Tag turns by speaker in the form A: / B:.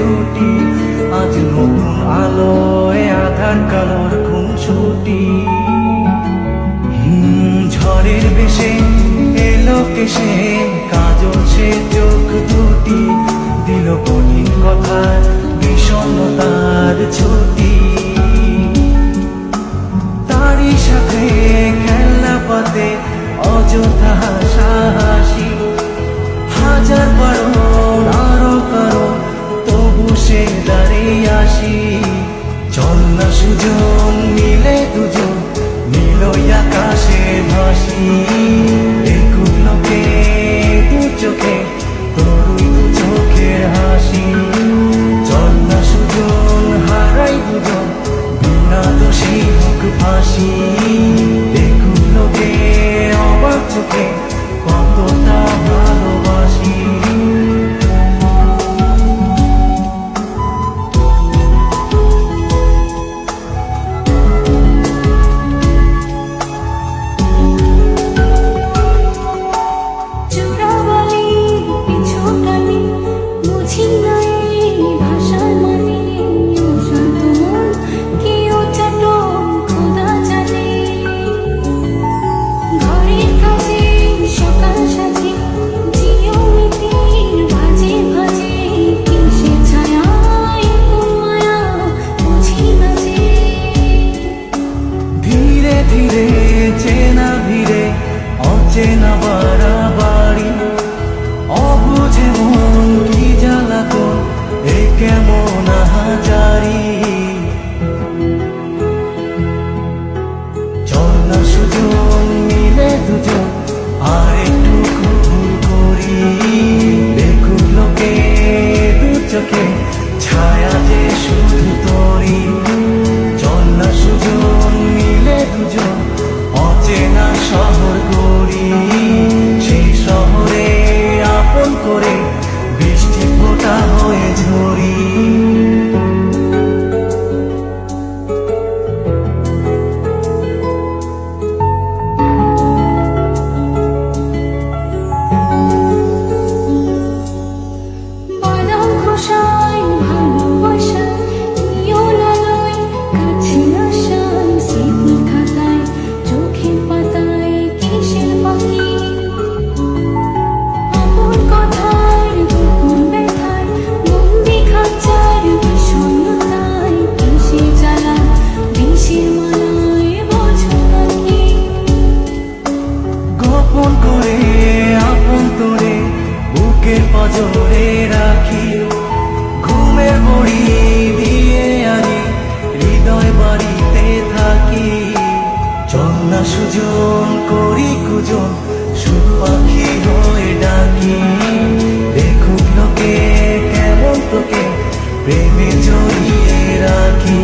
A: চুটি, আজ নতুন আলোয় আধার কালোর খুনসুটি। ঝড়ের বেশে এলো কেসে কাজল সে চোখ দুটি, দিল কঠিন কথার বিষণ্ণতার ছুটি। তারই সাথে খেলনা পাতে অযথা হাসাহাসি, হাজার বারণ আরো কারণ তবু সে দাঁড়িয়ে আসি। চল না সুজন মিলে দুজন নীলই আকাশে ভাসি, দেখুক লোকে দু চোখে তোরই দু চোখের হাসি। চল না সুজন হারাই দুজন বিনা দোষী হোক ফাঁসি, দেখুক লোকে অবাক চোখে কতটা ভালোবাসি। অচেনা বাড়াবাড়ি, অবুঝে মন কি জ্বালাতন এ কেমন আহাজারি। চল না সুজন মিলে দুজন আর একটু ভুল করি, দেখুক লোকে দু চোখে ছায়া যে শুধু তোরি। চল না সুজন মিলে দুজন অচেনা শহর গড়ি, সেই শহরে আপন করে বৃষ্টি ফোঁটা হয়ে ঝরি। পাজরে রাখি ঘুমের বড়ি দিয়ে আনি, হৃদয় বাড়িতে থাকি। চল না সুজন করি কুজন সুর পাখি হয়ে ডাকি, দেখুক লোকে কেমন তোকে প্রেমে জড়িয়ে রাখি।